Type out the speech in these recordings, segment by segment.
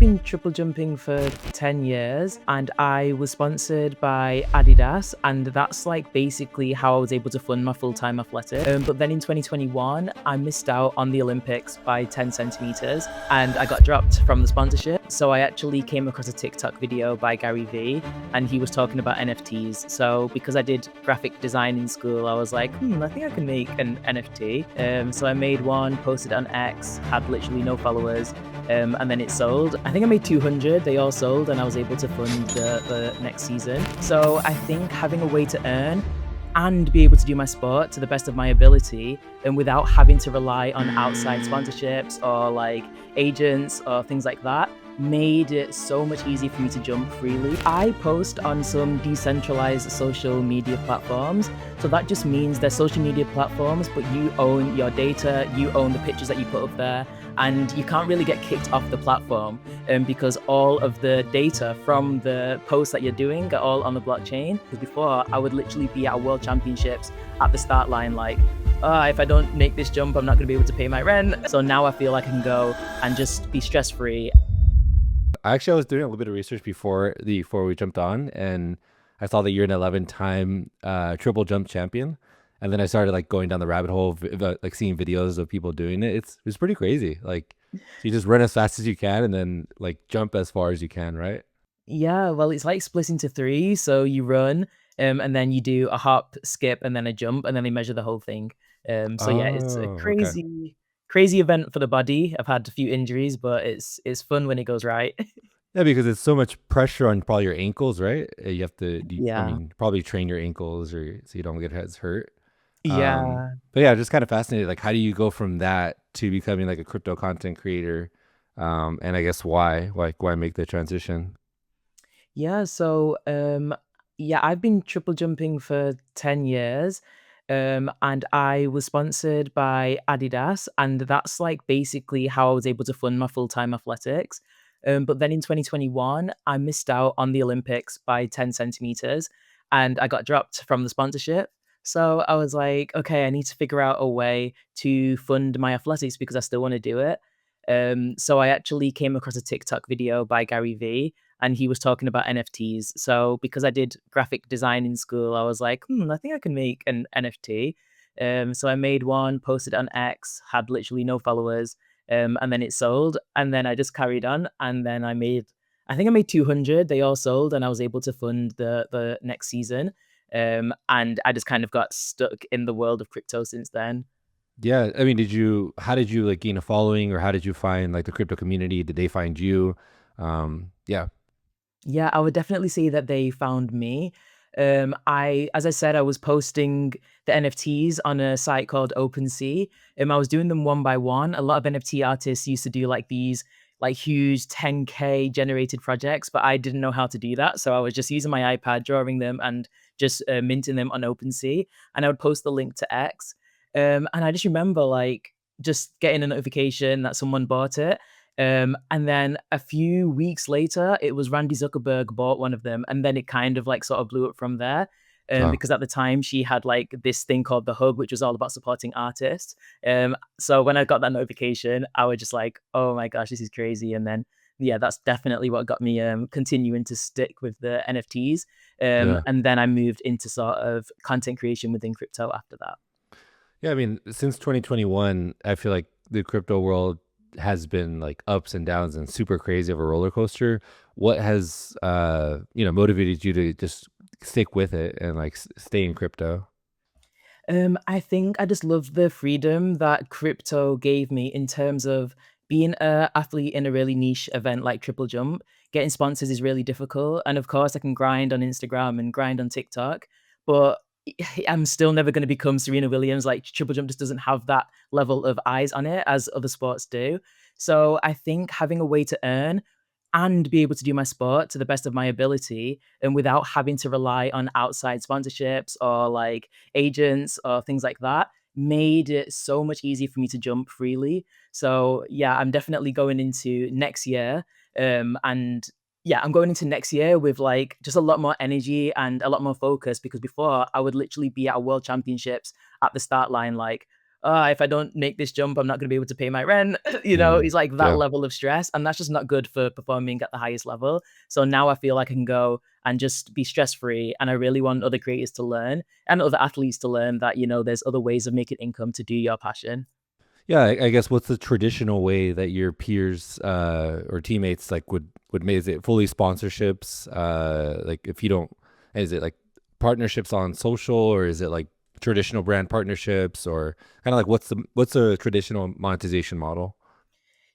been triple jumping for 10 years and I was sponsored by Adidas, and that's like basically how I was able to fund my full-time athletics. But then in 2021, I missed out on the Olympics by 10 centimeters and I got dropped from the sponsorship. So I actually came across a TikTok video by Gary Vee and he was talking about NFTs. So because I did graphic design in school, I was like, I think I can make an NFT. So I made one, posted it on X, had literally no followers. And then it sold. I think I made 200, they all sold, and I was able to fund the next season. So I think having a way to earn and be able to do my sport to the best of my ability and without having to rely on outside sponsorships or like agents or things like that made it so much easier for me to jump freely. I post on some decentralized social media platforms. So that just means they're social media platforms, but you own your data, you own the pictures that you put up there, and you can't really get kicked off the platform because all of the data from the posts that you're doing are all on the blockchain. Because before, I would literally be at World Championships at the start line like, if I don't make this jump, I'm not going to be able to pay my rent. So now I feel like I can go and just be stress-free. Actually, I was doing a little bit of research before we jumped on, and I saw that you're an 11-time triple jump champion. And then I started like going down the rabbit hole of like seeing videos of people doing it. It's pretty crazy. Like, so you just run as fast as you can and then like jump as far as you can, right? Yeah, well, it's like split into three. So you run, and then you do a hop, skip, and then a jump, and then they measure the whole thing. So yeah, it's a Oh, okay. crazy event for the body. I've had a few injuries, but it's fun when it goes right. Yeah, because it's so much pressure on probably your ankles, right? You have to, I Yeah. mean, probably train your ankles or so you don't get as hurt. Yeah. But yeah, just kind of fascinated. Like, how do you go from that to becoming like a crypto content creator? And I guess why? Like, why make the transition? Yeah, so yeah, I've been triple jumping for 10 years. And I was sponsored by Adidas, and that's like basically how I was able to fund my full-time athletics. But then in 2021, I missed out on the Olympics by 10 centimeters and I got dropped from the sponsorship. So I was like, okay, I need to figure out a way to fund my athletics because I still want to do it. So I actually came across a TikTok video by Gary Vee and he was talking about NFTs. So because I did graphic design in school, I was like, I think I can make an NFT. So I made one, posted it on X, had literally no followers, and then it sold. And then I just carried on, and then I think I made 200. They all sold, and I was able to fund the next season. And I just kind of got stuck in the world of crypto since then. Yeah, I mean, how did you like gain a following, or how did you find like the crypto community? Did they find you? Yeah. Yeah, I would definitely say that they found me. As I said, I was posting the NFTs on a site called OpenSea. I was doing them one by one. A lot of NFT artists used to do like these like huge 10K generated projects, but I didn't know how to do that. So I was just using my iPad, drawing them and just minting them on OpenSea. And I would post the link to X. And I just remember like just getting a notification that someone bought it. And then a few weeks later, it was Randy Zuckerberg bought one of them, and then it kind of like sort of blew up from there. Oh, Because at the time she had like this thing called the Hub, which was all about supporting artists. So when I got that notification, I was just like, "Oh my gosh, this is crazy!" And then yeah, that's definitely what got me continuing to stick with the NFTs. yeah. And then I moved into sort of content creation within crypto after that. Yeah, I mean, since 2021, I feel like the crypto world has been like ups and downs and super crazy of a roller coaster. What has motivated you to just stick with it and like stay in crypto? I think I just love the freedom that crypto gave me in terms of being a athlete in a really niche event like triple jump. Getting sponsors is really difficult, and of course, I can grind on Instagram and grind on TikTok, but I'm still never going to become Serena Williams. Like triple jump just doesn't have that level of eyes on it as other sports do. So I think having a way to earn and be able to do my sport to the best of my ability and without having to rely on outside sponsorships or like agents or things like that made it so much easier for me to jump freely. So yeah, I'm definitely going into next year. And yeah, I'm going into next year with like just a lot more energy and a lot more focus because before I would literally be at World Championships at the start line, like, if I don't make this jump, I'm not going to be able to pay my rent. Mm, It's like that yeah. level of stress. And that's just not good for performing at the highest level. So now I feel like I can go and just be stress free. And I really want other creators to learn and other athletes to learn that, there's other ways of making income to do your passion. Yeah, I guess what's the traditional way that your peers or teammates like would make, is it fully sponsorships? Like if you don't, is it like partnerships on social, or is it like traditional brand partnerships, or kind of like what's the traditional monetization model?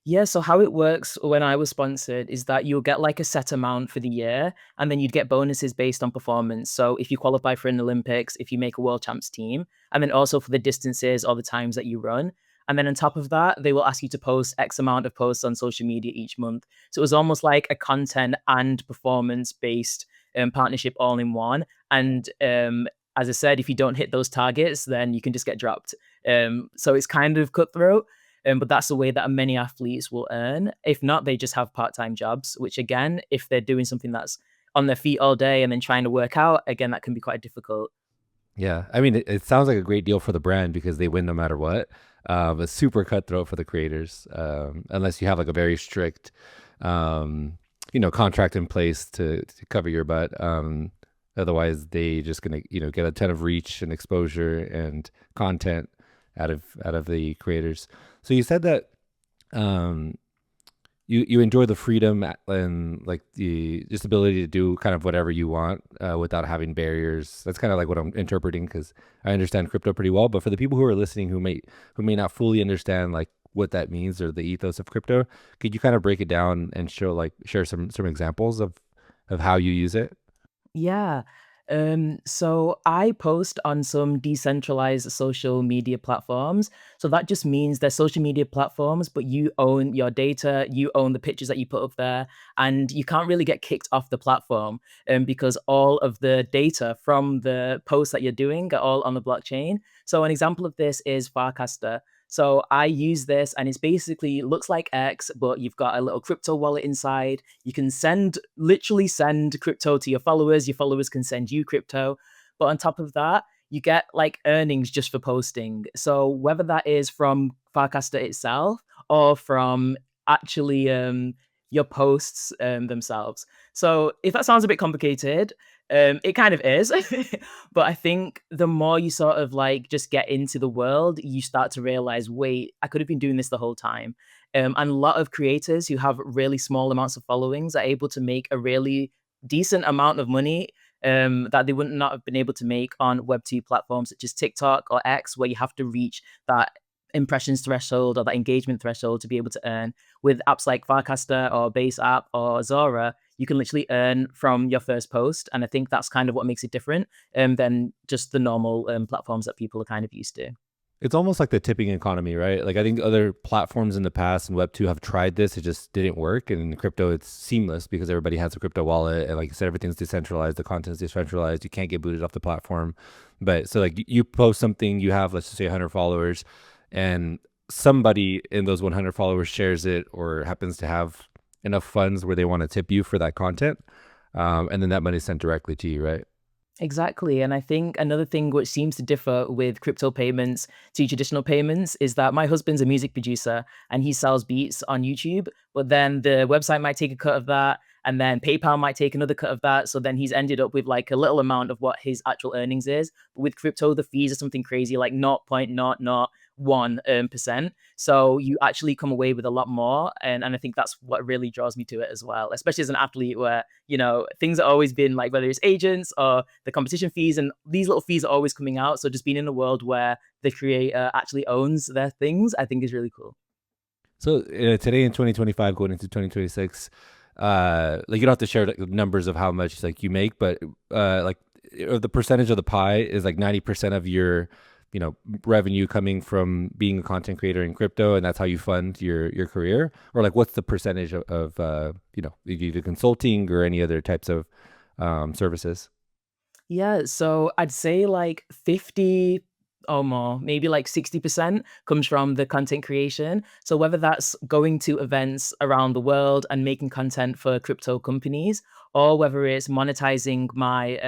Yeah, so how it works when I was sponsored is that you'll get like a set amount for the year, and then you'd get bonuses based on performance. So if you qualify for an Olympics, if you make a world champs team, and then also for the distances or the times that you run. And then on top of that, they will ask you to post X amount of posts on social media each month. So it was almost like a content and performance based partnership all in one. And as I said, if you don't hit those targets, then you can just get dropped. So it's kind of cutthroat. But that's the way that many athletes will earn. If not, they just have part-time jobs, which again, if they're doing something that's on their feet all day and then trying to work out, again, that can be quite difficult. Yeah, I mean, it sounds like a great deal for the brand because they win no matter what. But super cutthroat for the creators, unless you have like a very strict, contract in place to cover your butt. Otherwise, they just gonna get a ton of reach and exposure and content out of the creators. So you said that um, you enjoy the freedom and like the just ability to do kind of whatever you want without having barriers. That's kind of like what I'm interpreting, because I understand crypto pretty well. But for the people who are listening who may not fully understand like what that means or the ethos of crypto, could you kind of break it down and share some examples of how you use it? Yeah. So I post on some decentralized social media platforms. So that just means they're social media platforms, but you own your data, you own the pictures that you put up there, and you can't really get kicked off the platform because all of the data from the posts that you're doing are all on the blockchain. So an example of this is Farcaster. So I use this and it's basically looks like X, but you've got a little crypto wallet inside. You can literally send crypto to your followers can send you crypto. But on top of that, you get like earnings just for posting. So whether that is from Farcaster itself or from actually your posts themselves. So if that sounds a bit complicated, it kind of is. But I think the more you sort of like just get into the world, you start to realize, wait, I could have been doing this the whole time. And a lot of creators who have really small amounts of followings are able to make a really decent amount of money that they wouldn't not have been able to make on Web2 platforms such as TikTok or X, where you have to reach that impressions threshold or that engagement threshold to be able to earn. With apps like Farcaster or Base App or Zora, you can literally earn from your first post. And I think that's kind of what makes it different than just the normal platforms that people are kind of used to. It's almost like the tipping economy, right? Like I think other platforms in the past and Web2 have tried this, it just didn't work. And in crypto, it's seamless because everybody has a crypto wallet, and like you said, everything's decentralized. The content's decentralized. You can't get booted off the platform. But so like you post something, you have let's just say 100 followers, and somebody in those 100 followers shares it or happens to have enough funds where they want to tip you for that content, and then that money is sent directly to you, right? Exactly. And I think another thing which seems to differ with crypto payments to traditional payments is that my husband's a music producer and he sells beats on YouTube, but then the website might take a cut of that. And then PayPal might take another cut of that. So then he's ended up with like a little amount of what his actual earnings is. But with crypto, the fees are something crazy like 0.001%. So you actually come away with a lot more. And I think that's what really draws me to it as well, especially as an athlete where things have always been like whether it's agents or the competition fees, and these little fees are always coming out. So just being in a world where the creator actually owns their things, I think is really cool. So today in 2025, going into 2026, like you don't have to share like, the numbers of how much like you make, but like the percentage of the pie is like 90% of your revenue coming from being a content creator in crypto, and that's how you fund your career. Or like what's the percentage of either consulting or any other types of services? Yeah, so I'd say like 50 or more, maybe like 60% comes from the content creation. So whether that's going to events around the world and making content for crypto companies, or whether it's monetizing my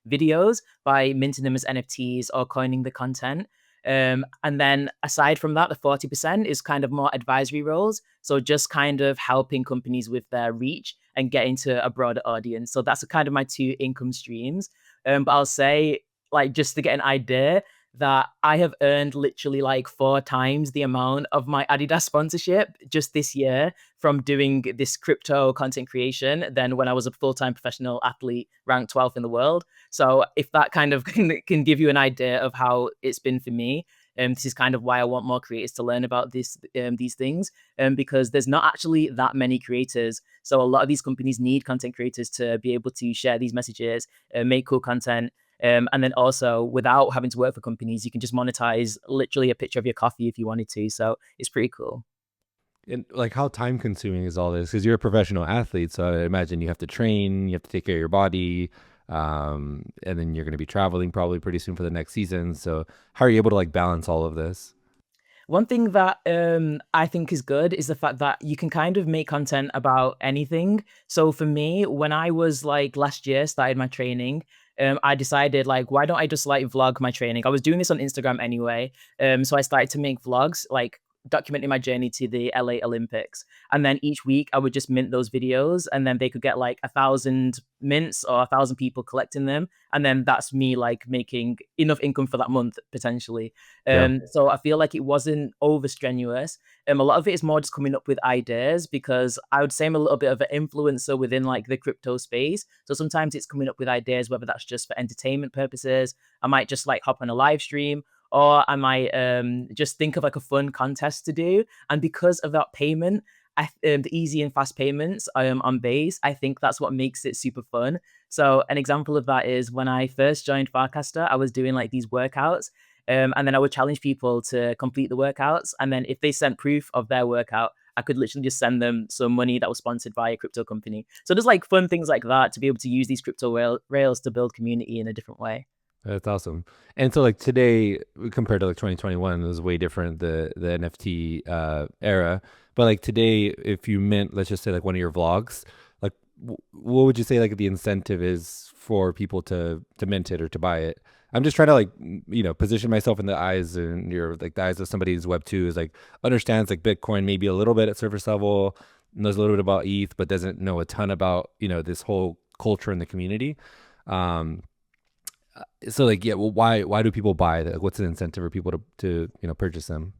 videos by minting them as NFTs or coining the content. And then aside from that, the 40% is kind of more advisory roles. So just kind of helping companies with their reach and getting to a broader audience. So that's kind of my two income streams. But I'll say, like, just to get an idea, that I have earned literally like 4 times the amount of my Adidas sponsorship just this year from doing this crypto content creation than when I was a full-time professional athlete ranked 12th in the world. So if that kind of can give you an idea of how it's been for me, this is kind of why I want more creators to learn about these things, because there's not actually that many creators. So a lot of these companies need content creators to be able to share these messages, make cool content. And then also, without having to work for companies, you can just monetize literally a picture of your coffee if you wanted to. So it's pretty cool. And like, how time consuming is all this? Because you're a professional athlete, so I imagine you have to train, you have to take care of your body, and then you're going to be traveling probably pretty soon for the next season. So how are you able to like balance all of this? One thing that I think is good is the fact that you can kind of make content about anything. So for me, when I was like last year, started my training, I decided like, why don't I just like vlog my training? I was doing this on Instagram anyway. So I started to make vlogs, like documenting my journey to the LA Olympics. And then each week I would just mint those videos, and then they could get like 1,000 mints or 1,000 people collecting them. And then that's me like making enough income for that month potentially. Yeah. So I feel like it wasn't over strenuous. A lot of it is more just coming up with ideas, because I would say I'm a little bit of an influencer within like the crypto space. So sometimes it's coming up with ideas, whether that's just for entertainment purposes. I might just like hop on a live stream, or I might just think of like a fun contest to do. And because of that payment, the easy and fast payments on Base, I think that's what makes it super fun. So an example of that is when I first joined Farcaster, I was doing like these workouts. And then I would challenge people to complete the workouts. And then if they sent proof of their workout, I could literally just send them some money that was sponsored by a crypto company. So there's like fun things like that to be able to use these crypto rails to build community in a different way. That's awesome. And so like today compared to like 2021, it was way different, the NFT era. But like today, if you mint, let's just say like one of your vlogs, like what would you say like the incentive is for people to mint it or to buy it? I'm just trying to like position myself in the eyes and your like the eyes of somebody who's Web 2 is like understands like Bitcoin maybe a little bit at surface level, knows a little bit about ETH, but doesn't know a ton about this whole culture in the community. So like, yeah, well, why do people buy that? Like, what's the incentive for people to purchase them?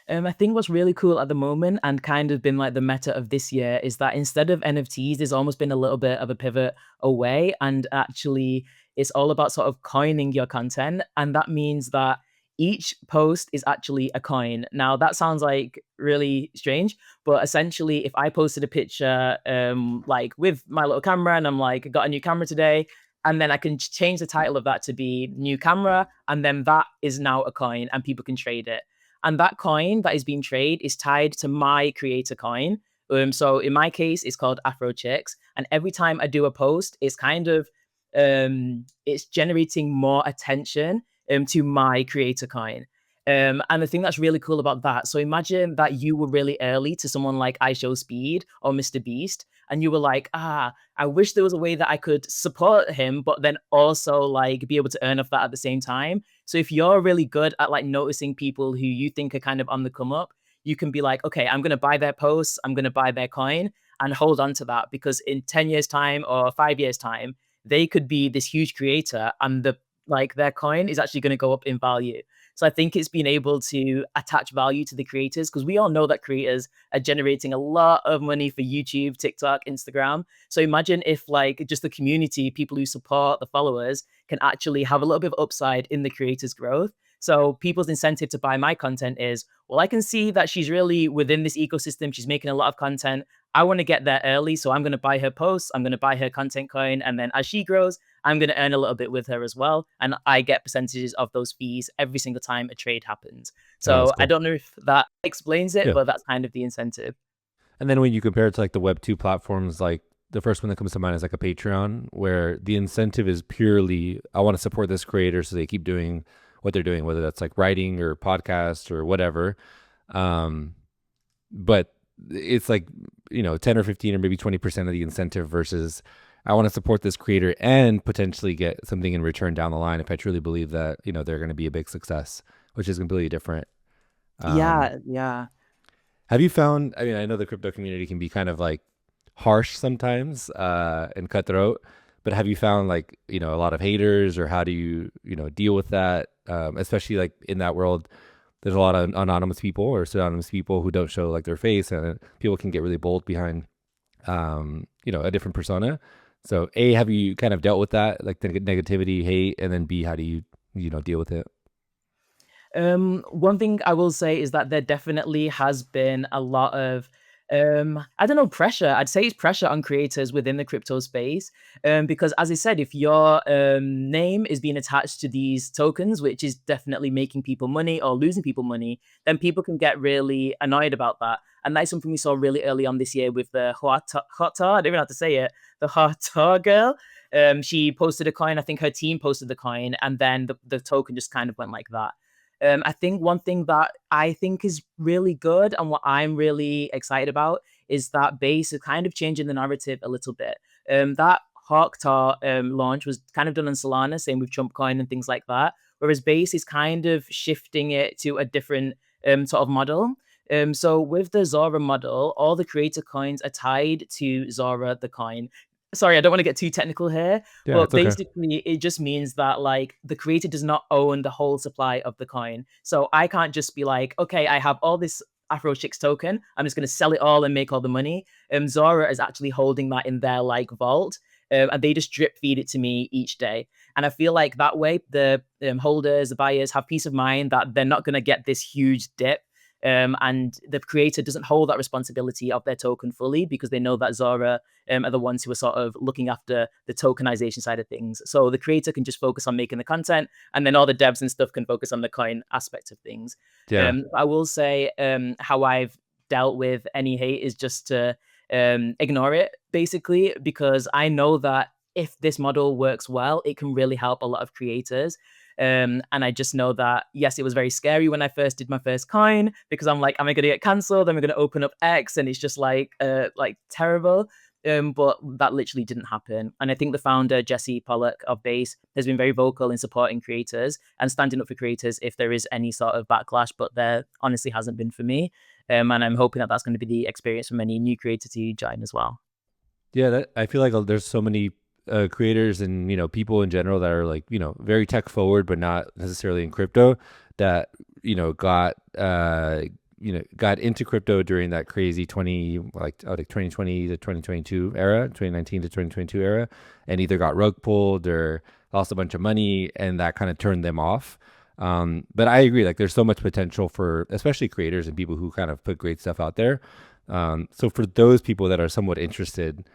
I think what's really cool at the moment, and kind of been like the meta of this year, is that instead of NFTs, there's almost been a little bit of a pivot away. And actually, it's all about sort of coining your content. And that means that each post is actually a coin. Now, that sounds like really strange, but essentially, if I posted a picture like with my little camera and I'm like, got a new camera today, and then I can change the title of that to be new camera, and then that is now a coin and people can trade it. And that coin that is being traded is tied to my creator coin. So in my case, it's called Afro Chicks. And every time I do a post, it's kind of it's generating more attention to my creator coin. And the thing that's really cool about that, so imagine that you were really early to someone like I Show Speed or Mr. Beast, and you were like, I wish there was a way that I could support him, but then also like be able to earn off that at the same time. So if you're really good at like noticing people who you think are kind of on the come up, you can be like, okay, I'm going to buy their posts, I'm going to buy their coin, and hold on to that, because in 10 years time or 5 years time, they could be this huge creator, and their coin is actually going to go up in value. So I think it's being able to attach value to the creators, because we all know that creators are generating a lot of money for YouTube, TikTok, Instagram. So imagine if like just the community, people who support the followers, can actually have a little bit of upside in the creators' growth. So people's incentive to buy my content is, well, I can see that she's really within this ecosystem. She's making a lot of content. I want to get there early. So I'm going to buy her posts. I'm going to buy her content coin. And then as she grows, I'm going to earn a little bit with her as well. And I get percentages of those fees every single time a trade happens. Oh, that's So I cool. don't know if that explains it, Yeah. but that's kind of the incentive. And then when you compare it to like the Web 2 platforms, like the first one that comes to mind is like a Patreon, where the incentive is purely, I want to support this creator so they keep doing what they're doing, whether that's like writing or podcast or whatever. But it's like, 10 or 15 or maybe 20% of the incentive versus I want to support this creator and potentially get something in return down the line if I truly believe that, they're going to be a big success. which is completely different. Um, Yeah, yeah. have you found, I mean, I know the crypto community can be kind of like harsh sometimes, and cutthroat, but have you found like, a lot of haters, or how do you, deal with that? Especially like in that world, there's a lot of anonymous people or pseudonymous people who don't show like their face, and people can get really bold behind, a different persona. So A, have you kind of dealt with that, like the negativity, hate, and then B, how do you, deal with it? One thing I will say is that there definitely has been a lot of, I don't know, pressure. I'd say it's pressure on creators within the crypto space. Because as I said, if your name is being attached to these tokens, which is definitely making people money or losing people money, then people can get really annoyed about that. And that's something we saw really early on this year with the Hota, I don't even know how to say it, the Hota girl. She posted a coin. I think her team posted the coin, and then the token just kind of went like that. I think one thing that I think is really good and what I'm really excited about is that Base is kind of changing the narrative a little bit. That Hawktar launch was kind of done on Solana, same with Trump Coin and things like that. Whereas Base is kind of shifting it to a different sort of model. So with the Zora model, all the creator coins are tied to Zora, the coin. Sorry, I don't want to get too technical here, Yeah, but it's okay. basically it just means that like the creator does not own the whole supply of the coin. So I can't just be like, okay, I have all this Afro Chicks token, I'm just going to sell it all and make all the money. Zora is actually holding that in their like vault, and they just drip feed it to me each day. And I feel like that way the holders, the buyers have peace of mind that they're not going to get this huge dip. And the creator doesn't hold that responsibility of their token fully because they know that Zora are the ones who are sort of looking after the tokenization side of things. So the creator can just focus on making the content, and then all the devs and stuff can focus on the coin aspect of things. Yeah. I will say how I've dealt with any hate is just to ignore it, basically, because I know that if this model works well, it can really help a lot of creators. And I just know that, yes, it was very scary when I first did my first coin because I'm like, am I going to get cancelled? Am I going to open up X? And it's just like terrible. But that literally didn't happen. And I think the founder, Jesse Pollock of Base, has been very vocal in supporting creators and standing up for creators if there is any sort of backlash, but there honestly hasn't been for me. And I'm hoping that that's going to be the experience for many new creators to join as well. Yeah, I feel like there's so many creators and people in general that are like very tech forward, but not necessarily in crypto. That got into crypto during that crazy 2020 to 2022 era, 2019 to 2022 era, and either got rug pulled or lost a bunch of money, and that kind of turned them off. But I agree, like there's so much potential for especially creators and people who kind of put great stuff out there. So for those people that are somewhat interested,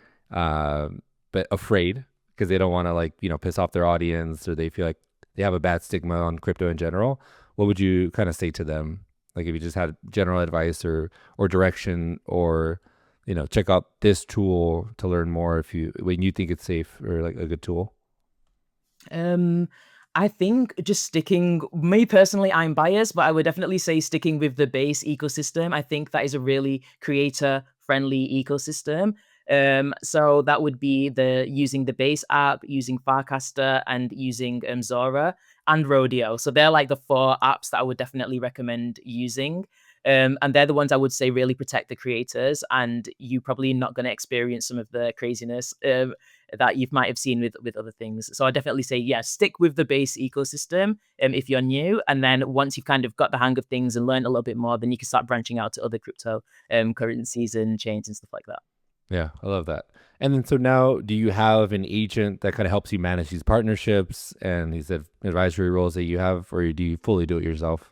but afraid because they don't want to like piss off their audience, or they feel like they have a bad stigma on crypto in general, what would you kind of say to them? Like if you just had general advice or direction, or check out this tool to learn more if you when you think it's safe or like a good tool. Um, I think just sticking, me personally, I'm biased, but I would definitely say sticking with the base ecosystem. I think that is a really creator friendly ecosystem. So that would be the using the base app, using Farcaster, and using Zora and Rodeo. So they're like the four apps that I would definitely recommend using. And they're the ones I would say really protect the creators, and you probably not going to experience some of the craziness that you might have seen with other things. So I definitely say, yeah, stick with the base ecosystem if you're new. And then once you've kind of got the hang of things and learned a little bit more, then you can start branching out to other crypto currencies and chains and stuff like that. Yeah, I love that. And then so now, do you have an agent that kind of helps you manage these partnerships and these advisory roles that you have, or do you fully do it yourself?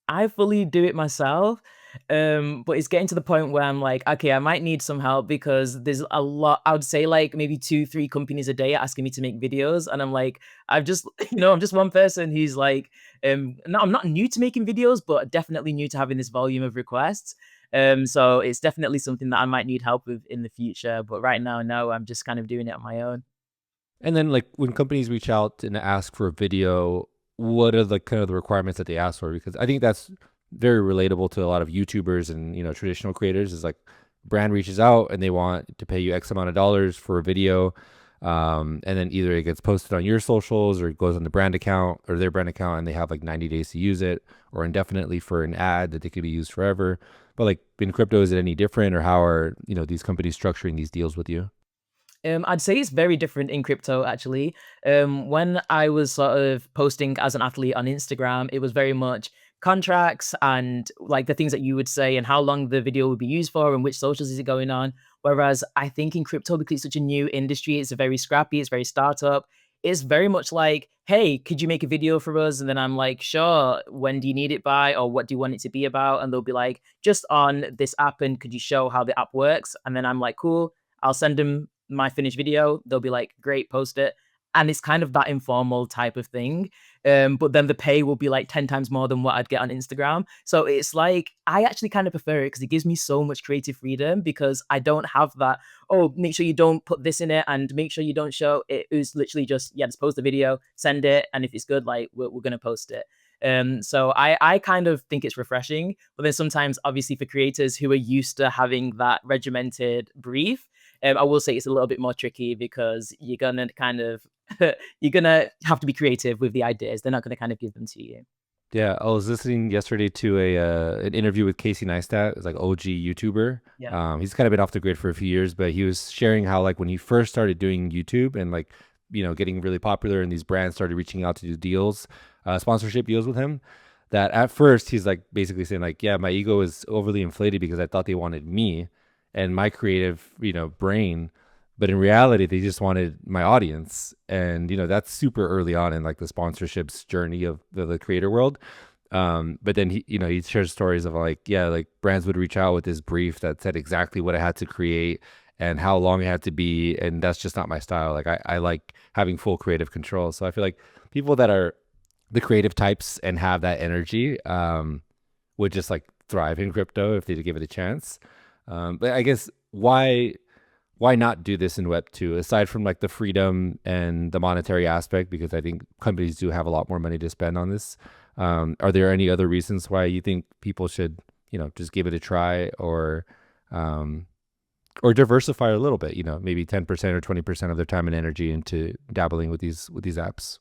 I fully do it myself. But it's getting to the point where I'm like, okay, I might need some help because there's a lot. I would say like maybe two, three companies a day asking me to make videos, and I'm like, I've just, I'm just one person who's like, no, I'm not new to making videos, but definitely new to having this volume of requests. So it's definitely something that I might need help with in the future. But right now, no, I'm just kind of doing it on my own. And then like when companies reach out and ask for a video, what are the kind of the requirements that they ask for? Because I think that's very relatable to a lot of YouTubers and traditional creators. Is like brand reaches out and they want to pay you X amount of dollars for a video. And then either it gets posted on your socials or it goes on the brand account or their brand account, and they have like 90 days to use it, or indefinitely for an ad that they could be used forever. But like in crypto, is it any different, or how are these companies structuring these deals with you? I'd say it's very different in crypto, actually. When I was sort of posting as an athlete on Instagram, it was very much contracts and like the things that you would say and how long the video would be used for and which socials is it going on. Whereas I think in crypto, because it's such a new industry, it's very scrappy, it's very startup. It's very much like, hey, could you make a video for us? And then I'm like, sure. When do you need it by? Or what do you want it to be about? And they'll be like, just on this app. And could you show how the app works? And then I'm like, cool. I'll send them my finished video. They'll be like, great, post it. And it's kind of that informal type of thing. But then the pay will be like 10 times more than what I'd get on Instagram. So it's like, I actually kind of prefer it because it gives me so much creative freedom because I don't have that, oh, make sure you don't put this in it and make sure you don't show it. It was literally just, yeah, just post the video, send it. And if it's good, like we're going to post it. So I kind of think it's refreshing, but then sometimes obviously for creators who are used to having that regimented brief, I will say it's a little bit more tricky because you're gonna kind of you're gonna have to be creative with the ideas. They're not gonna kind of give them to you. Yeah, I was listening yesterday to an interview with Casey Neistat. It's like OG YouTuber. Yeah. He's kind of been off the grid for a few years, but he was sharing how like when he first started doing YouTube and like getting really popular, and these brands started reaching out to do deals, sponsorship deals with him. That at first he's like basically saying like, yeah, my ego is overly inflated because I thought they wanted me and my creative brain, but in reality they just wanted my audience. And that's super early on in like the sponsorships journey of the creator world. But then he shares stories of like, yeah, like brands would reach out with this brief that said exactly what I had to create and how long it had to be, and that's just not my style. Like I like having full creative control. So I feel like people that are the creative types and have that energy would just like thrive in crypto if they give it a chance. But I guess why not do this in Web 2 aside from like the freedom and the monetary aspect? Because I think companies do have a lot more money to spend on this. Are there any other reasons why you think people should, just give it a try, or diversify a little bit, maybe 10% or 20% of their time and energy into dabbling with these apps?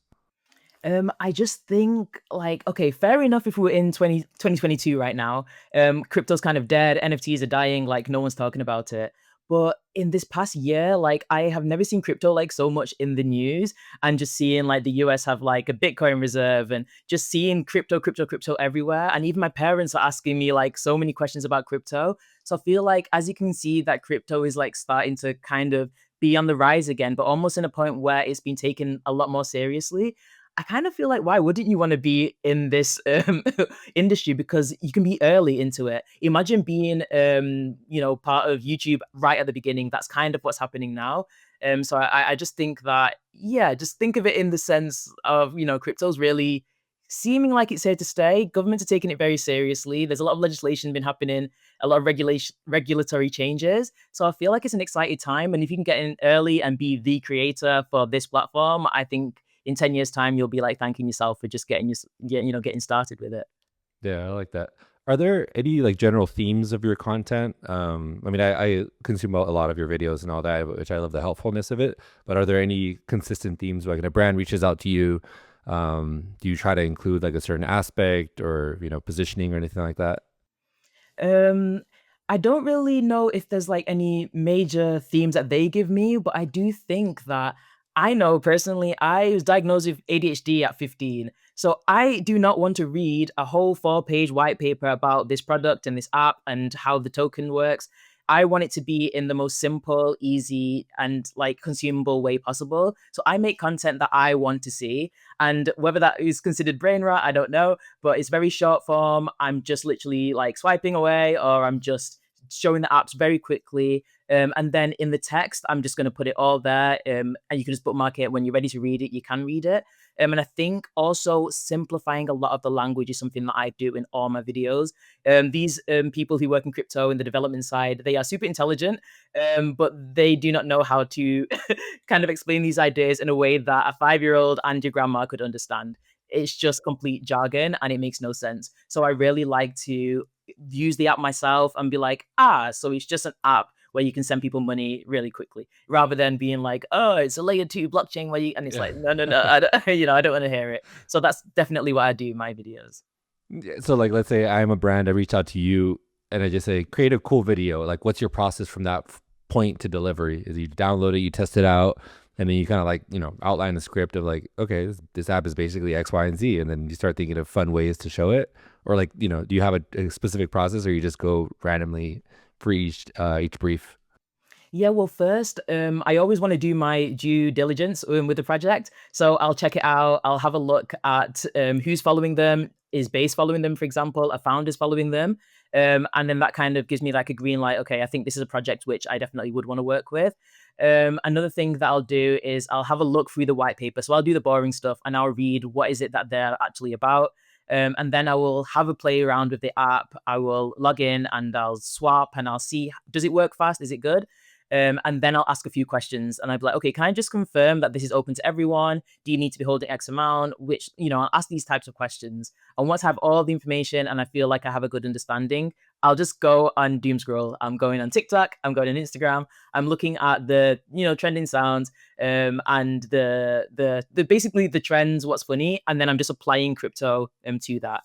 I just think like, okay, fair enough if we were in 2022 right now. Crypto's kind of dead, NFTs are dying, like no one's talking about it. But in this past year, like I have never seen crypto like so much in the news, and just seeing like the US have like a Bitcoin reserve and just seeing crypto everywhere. And even my parents are asking me like so many questions about crypto. So I feel like as you can see that crypto is like starting to kind of be on the rise again, but almost in a point where it's been taken a lot more seriously. I kind of feel like why wouldn't you want to be in this industry because you can be early into it. Imagine being part of YouTube right at the beginning. That's kind of what's happening now. So I just think that yeah, just think of it in the sense of crypto's really seeming like it's here to stay. Governments are taking it very seriously. There's a lot of legislation been happening, a lot of regulatory changes. So I feel like it's an exciting time. And if you can get in early and be the creator for this platform, I think in 10 years time you'll be like thanking yourself for just getting started with it. Yeah, I like that. Are there any like general themes of your content? I mean, I consume a lot of your videos and all that, which I love the helpfulness of it. But are there any consistent themes? Like when a brand reaches out to you, do you try to include like a certain aspect or positioning or anything like that? Um, I don't really know if there's like any major themes that they give me, but I do think that I know personally, I was diagnosed with ADHD at 15. So I do not want to read a whole 4-page white paper about this product and this app and how the token works. I want it to be in the most simple, easy, and like consumable way possible. So I make content that I want to see. And whether that is considered brain rot, I don't know, but it's very short form. I'm just literally like swiping away, or I'm just showing the apps very quickly. And then in the text, I'm just going to put it all there. And you can just bookmark it. When you're ready to read it, you can read it. And I think also simplifying a lot of the language is something that I do in all my videos. These people who work in crypto in the development side, they are super intelligent, but they do not know how to kind of explain these ideas in a way that a 5-year-old and your grandma could understand. It's just complete jargon and it makes no sense. So I really like to use the app myself and be like, so it's just an app where you can send people money really quickly, rather than being like, oh, it's a layer two blockchain where you, and it's Yeah. like, no, no, no, I don't, I don't want to hear it. So that's definitely what I do in my videos. Yeah, so like, let's say I'm a brand, I reach out to you and I just say, create a cool video. Like, what's your process from that point to delivery? Is you download it, you test it out, and then you kind of like, outline the script of like, okay, this app is basically X, Y, and Z. And then you start thinking of fun ways to show it. Or like, do you have a specific process or you just go randomly for each brief? Yeah, well, first, I always want to do my due diligence with the project. So I'll check it out. I'll have a look at who's following them. Is Base following them, for example? A founder's following them. And then that kind of gives me like a green light. Okay, I think this is a project which I definitely would want to work with. Another thing that I'll do is I'll have a look through the white paper. So I'll do the boring stuff and I'll read what is it that they're actually about. And then I will have a play around with the app. I will log in and I'll swap and I'll see, does it work fast? Is it good? And then I'll ask a few questions and I'd be like, okay, can I just confirm that this is open to everyone? Do you need to be holding X amount? Which, I'll ask these types of questions. And once I have all the information and I feel like I have a good understanding, I'll just go on doom scroll. I'm going on TikTok, I'm going on Instagram, I'm looking at the, trending sounds, and the basically the trends, what's funny, and then I'm just applying crypto to that.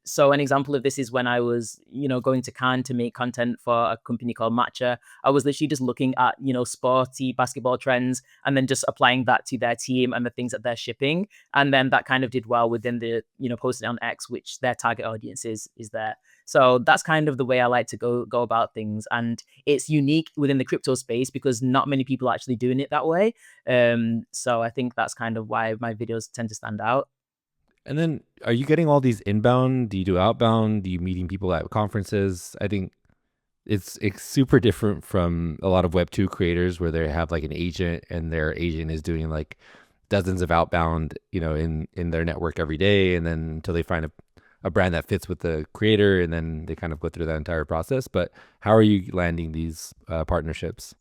So an example of this is when I was, going to Cannes to make content for a company called Matcha. I was literally just looking at, sporty basketball trends and then just applying that to their team and the things that they're shipping. And then that kind of did well within the, posted on X, which their target audience is there. So that's kind of the way I like to go about things. And it's unique within the crypto space because not many people are actually doing it that way. So I think that's kind of why my videos tend to stand out. And then are you getting all these inbound? Do you do outbound? Do you meeting people at conferences? I think it's super different from a lot of Web2 creators where they have like an agent and their agent is doing like dozens of outbound, in their network every day. And then until they find a brand that fits with the creator and then they kind of go through that entire process. But how are you landing these partnerships?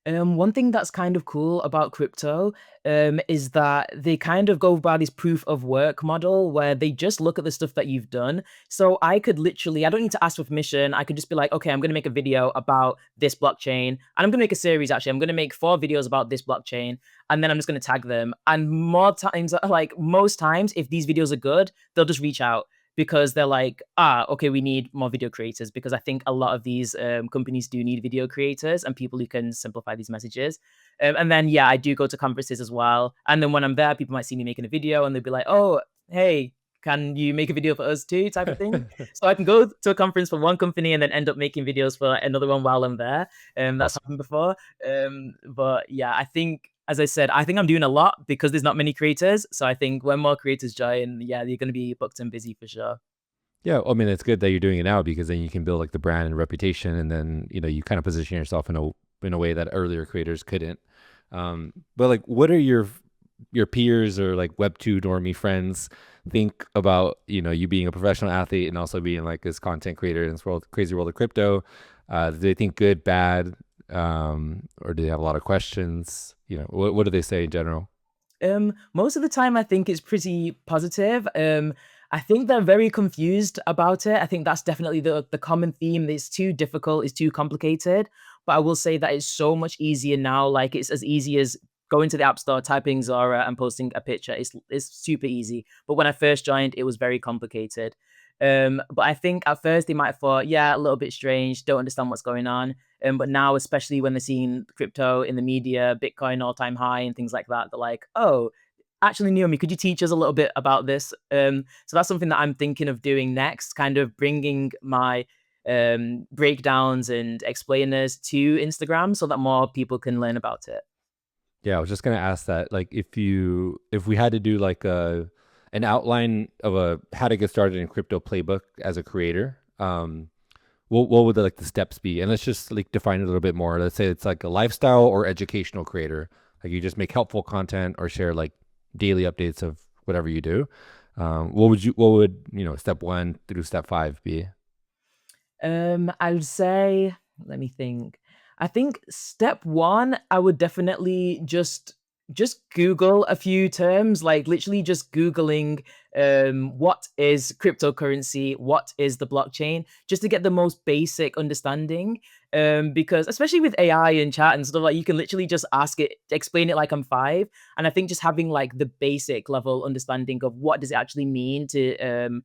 One thing that's kind of cool about crypto is that they kind of go by this proof of work model where they just look at the stuff that you've done. So I could literally, I don't need to ask for permission. I could just be like, okay, I'm going to make a video about this blockchain. And I'm going to make a series actually. I'm going to make 4 videos about this blockchain. And then I'm just going to tag them. And more times, like most times, if these videos are good, they'll just reach out because they're like, okay, we need more video creators because I think a lot of these companies do need video creators and people who can simplify these messages. And then, yeah, I do go to conferences as well. And then when I'm there, people might see me making a video and they'll be like, oh, hey, can you make a video for us too, type of thing. So I can go to a conference for one company and then end up making videos for another one while I'm there. That's Awesome. happened before. But yeah, I think, as I said, I think I'm doing a lot because there's not many creators. So I think when more creators join, yeah, you're going to be booked and busy for sure. Yeah, I mean, it's good that you're doing it now because then you can build like the brand and reputation, and then you kind of position yourself in a way that earlier creators couldn't. But like, what are your peers or like Web2 normie friends think about you being a professional athlete and also being like this content creator in this crazy world of crypto? Do they think good, bad, or do they have a lot of questions? What do they say in general? Most of the time, I think it's pretty positive. I think they're very confused about it. I think that's definitely the common theme. It's too difficult, it's too complicated. But I will say that it's so much easier now. Like it's as easy as going to the app store, typing Zora, and posting a picture. It's super easy. But when I first joined, it was very complicated. But I think at first they might have thought, yeah, a little bit strange, don't understand what's going on. But now, especially when they're seeing crypto in the media, Bitcoin all-time high and things like that, they're like, oh, actually, Naomi, could you teach us a little bit about this? So that's something that I'm thinking of doing next, kind of bringing my breakdowns and explainers to Instagram so that more people can learn about it. Yeah, I was just gonna ask that. Like, if we had to do like an outline of a how to get started in crypto playbook as a creator, what would like the steps be? And let's just like define it a little bit more. Let's say it's like a lifestyle or educational creator. Like you just make helpful content or share like daily updates of whatever you do. What would step 1 through step 5 be? I would say, let me think. I think step one, I would definitely just Google a few terms, like literally just Googling what is cryptocurrency, what is the blockchain, just to get the most basic understanding. Because especially with AI and chat and stuff, like you can literally just ask it, explain it like I'm five. And I think just having like the basic level understanding of what does it actually mean to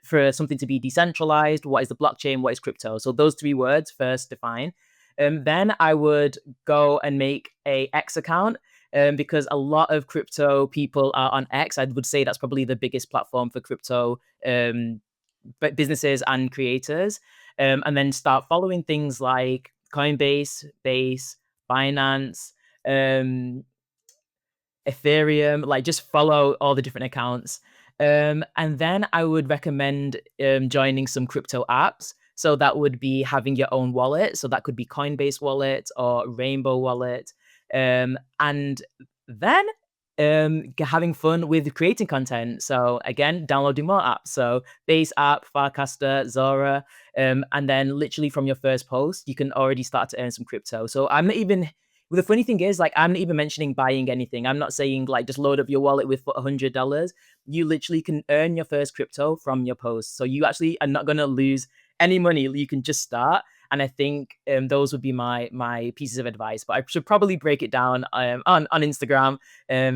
for something to be decentralized, what is the blockchain, what is crypto. So those three words first define. Then I would go and make a X account, because a lot of crypto people are on X. I would say that's probably the biggest platform for crypto businesses and creators. And then start following things like Coinbase, Base, Binance, um, Ethereum, like just follow all the different accounts. And then I would recommend joining some crypto apps. So that would be having your own wallet. So that could be Coinbase wallet or Rainbow wallet. And then having fun with creating content. So again, downloading more apps. So Base app, Farcaster, Zora. And then literally from your first post, you can already start to earn some crypto. So I'm not even well, the funny thing is, like, I'm not even mentioning buying anything. I'm not saying like just load up your wallet with $100. You literally can earn your first crypto from your post. So you actually are not gonna lose any money. You can just start. And I think those would be my pieces of advice. But I should probably break it down on Instagram,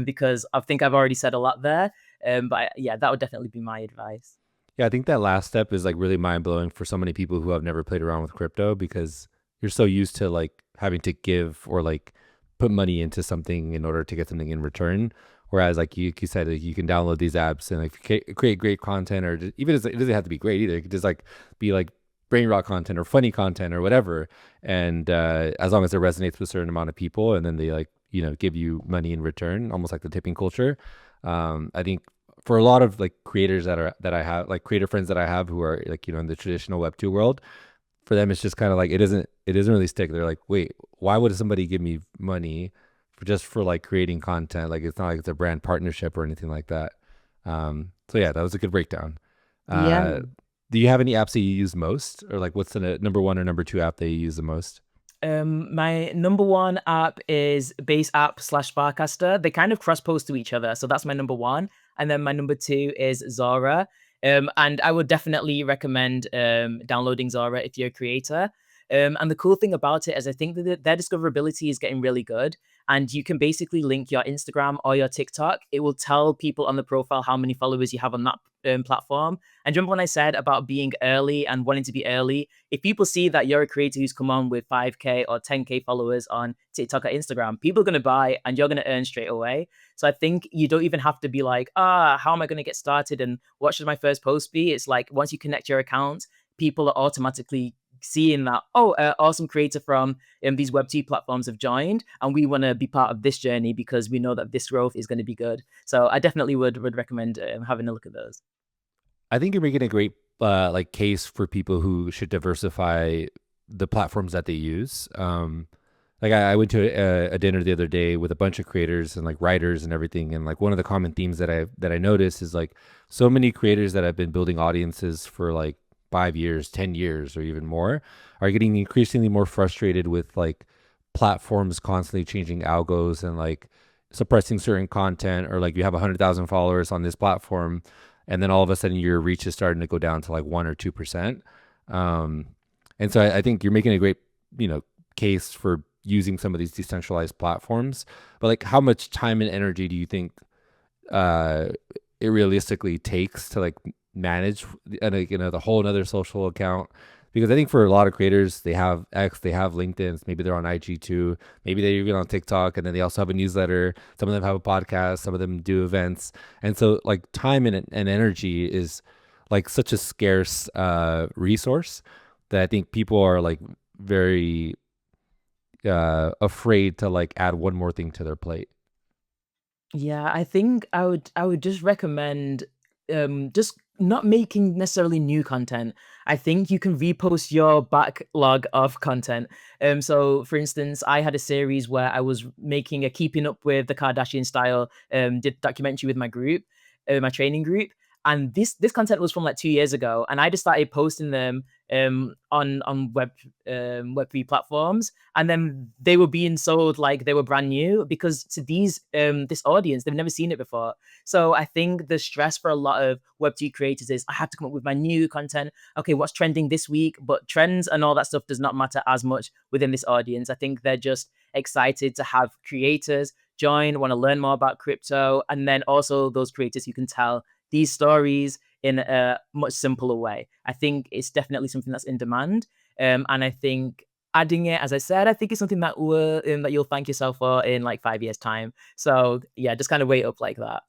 because I think I've already said a lot there. But yeah, that would definitely be my advice. Yeah, I think that last step is like really mind blowing for so many people who have never played around with crypto because you're so used to like having to give or like put money into something in order to get something in return. Whereas like you said, like, you can download these apps and like create great content, or just, even if it doesn't have to be great either. It could just like be like brain rot content or funny content or whatever. And as long as it resonates with a certain amount of people, and then they like, give you money in return, almost like the tipping culture. I think for a lot of like creators that I have, like creator friends that I have who are like, in the traditional Web2 world, for them it's just kind of like it doesn't really stick. They're like, wait, why would somebody give me money for like creating content? Like, it's not like it's a brand partnership or anything like that. So yeah, that was a good breakdown. Yeah. Do you have any apps that you use most, or like what's the number one or number two app that you use the most? My number one app is Base app slash Barcaster. They kind of cross post to each other. So that's my number one. And then my number two is Zora. And I would definitely recommend downloading Zora if you're a creator. And the cool thing about it is I think that their discoverability is getting really good. And you can basically link your Instagram or your TikTok. It will tell people on the profile how many followers you have on that platform. And remember when I said about being early and wanting to be early? If people see that you're a creator who's come on with 5K or 10K followers on TikTok or Instagram, people are going to buy and you're going to earn straight away. So I think you don't even have to be like, how am I going to get started and what should my first post be? It's like once you connect your account, people are automatically seeing that, awesome creator from these Web2 platforms have joined and we want to be part of this journey because we know that this growth is going to be good. So I definitely would recommend having a look at those. I think you're making a great like case for people who should diversify the platforms that they use. Like I went to a dinner the other day with a bunch of creators and like writers and everything, and like one of the common themes that I noticed is like so many creators that have been building audiences for like 5 years, 10 years, or even more are getting increasingly more frustrated with like platforms constantly changing algos and like suppressing certain content, or like you have 100,000 followers on this platform and then all of a sudden your reach is starting to go down to like 1 or 2%. Um, and so I think you're making a great, case for using some of these decentralized platforms. But like, how much time and energy do you think uh, it realistically takes to like manage the whole another social account? Because I think for a lot of creators, they have X, they have LinkedIn, maybe they're on IG too, maybe they're even on TikTok, and then they also have a newsletter. Some of them have a podcast, some of them do events. And so like time and energy is like such a scarce resource that I think people are like very afraid to like add one more thing to their plate. Yeah, I think I would just recommend just not making necessarily new content. I think you can repost your backlog of content. So for instance, I had a series where I was making a keeping up with the Kardashian style did documentary with my group, my training group. and this content was from like 2 years ago, and I just started posting them on Web3 platforms, and then they were being sold like they were brand new, because to this audience, they've never seen it before. So I think the stress for a lot of Web2 creators is, I have to come up with my new content. Okay, what's trending this week? But trends and all that stuff does not matter as much within this audience. I think they're just excited to have creators join, want to learn more about crypto, and then also those creators who can tell these stories in a much simpler way. I think it's definitely something that's in demand, and I think adding it, as I said, I think it's something that that you'll thank yourself for in like 5 years' time. So yeah, just kind of wait up like that.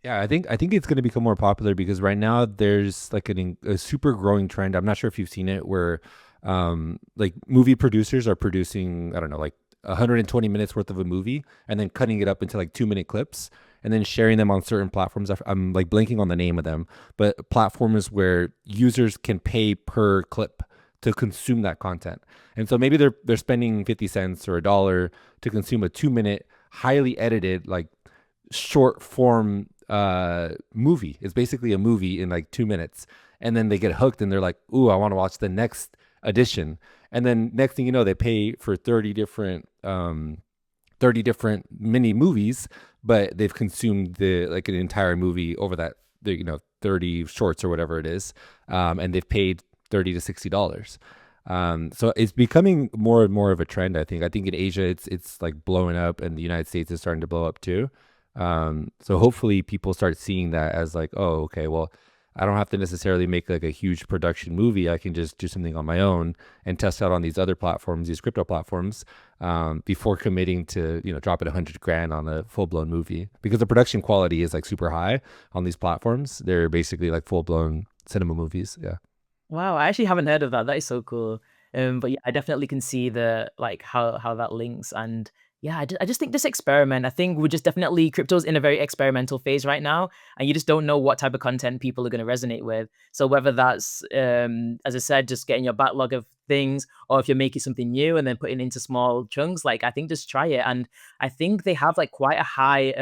Yeah, I think it's going to become more popular because right now there's like a super growing trend. I'm not sure if you've seen it, where like movie producers are producing, I don't know, like 120 minutes worth of a movie and then cutting it up into like 2-minute clips and then sharing them on certain platforms. I'm like blanking on the name of them, but platforms where users can pay per clip to consume that content. And so maybe they're spending 50 cents or $1 to consume a 2-minute, highly edited, like short form movie. It's basically a movie in like 2 minutes. And then they get hooked and they're like, ooh, I want to watch the next edition. And then next thing you know, they pay for 30 different 30 different mini movies, but they've consumed an entire movie over that 30 shorts or whatever it is, and they've paid $30 to $60. So it's becoming more and more of a trend. I think in Asia it's like blowing up, and the United States is starting to blow up too. So hopefully people start seeing that as like, oh, okay, well, I don't have to necessarily make like a huge production movie. I can just do something on my own and test out on these other platforms, these crypto platforms, before committing to, dropping 100 grand on a full blown movie, because the production quality is like super high on these platforms. They're basically like full blown cinema movies. Yeah. Wow, I actually haven't heard of that. That is so cool. But yeah, I definitely can see the like how that links, and yeah, I just think this experiment. I think we're just definitely, crypto's in a very experimental phase right now, and you just don't know what type of content people are going to resonate with. So whether that's as I said, just getting your backlog of things, or if you're making something new and then putting it into small chunks, like I think just try it. And I think they have like quite a high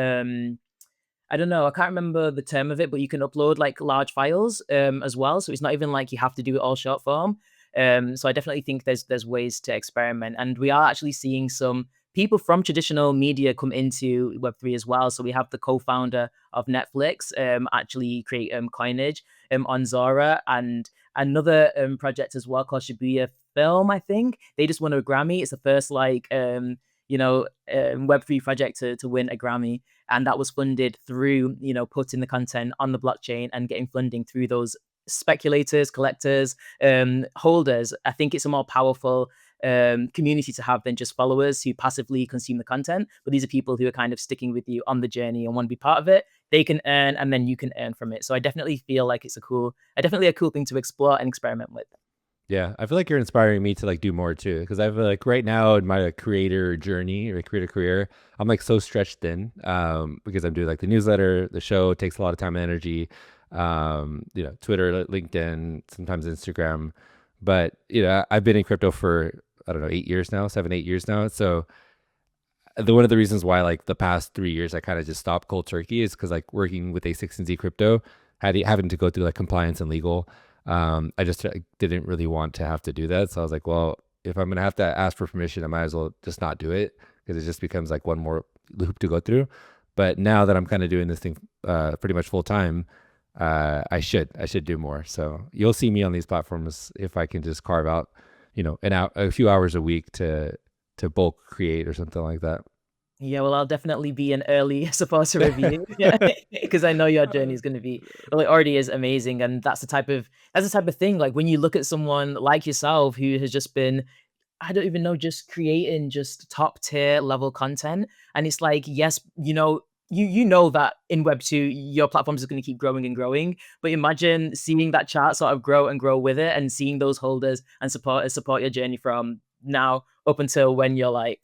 I don't know, I can't remember the term of it, but you can upload like large files as well. So it's not even like you have to do it all short form. So I definitely think there's ways to experiment, and we are actually seeing some people from traditional media come into Web3 as well. So we have the co-founder of Netflix actually create coinage on Zora, and another project as well called Shibuya Film. I think they just won a Grammy. It's the first like Web3 project to win a Grammy, and that was funded through putting the content on the blockchain and getting funding through those speculators, collectors, holders. I think it's a more powerful community to have than just followers who passively consume the content, but these are people who are kind of sticking with you on the journey and want to be part of it. They can earn, and then you can earn from it. So I definitely feel like it's definitely a cool thing to explore and experiment with. Yeah, I feel like you're inspiring me to like do more too, because I feel like right now in my creator journey or creator career, I'm like so stretched thin, because I'm doing like the newsletter, the show takes a lot of time and energy, Twitter, LinkedIn, sometimes Instagram, but I've been in crypto for, I don't know, 8 years now, 7, 8 years now. So one of the reasons why like the past 3 years I kind of just stopped cold turkey is because like working with A16Z crypto, having to go through like compliance and legal. I just didn't really want to have to do that. So I was like, well, if I'm going to have to ask for permission, I might as well just not do it, because it just becomes like one more loop to go through. But now that I'm kind of doing this thing pretty much full time, I should do more. So you'll see me on these platforms if I can just carve out, a few hours a week to bulk create or something like that. Yeah, well, I'll definitely be an early supporter of you, yeah, because I know your journey is going to be, well, it already is amazing, and that's the type of thing. Like when you look at someone like yourself who has just been, I don't even know, just creating just top tier level content, and it's like, yes, you know that in Web2 your platforms is going to keep growing and growing, but imagine seeing that chart sort of grow and grow with it, and seeing those holders and support your journey from now up until when you're like.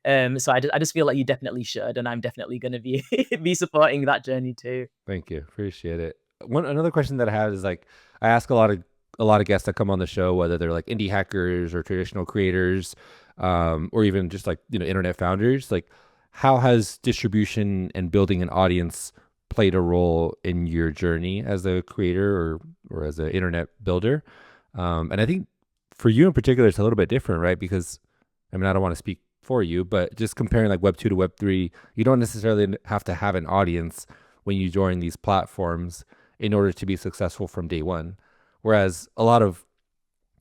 So I just feel like you definitely should, and I'm definitely going to be be supporting that journey too. Thank you. Appreciate it. Another question that I have is like, I ask a lot of guests that come on the show, whether they're like indie hackers or traditional creators, or even just like, internet founders, like how has distribution and building an audience played a role in your journey as a creator or as an internet builder. And I think for you in particular, it's a little bit different, right? Because I mean, I don't want to speak for you, but just comparing like Web 2 to Web 3, you don't necessarily have to have an audience when you join these platforms in order to be successful from day one. Whereas a lot of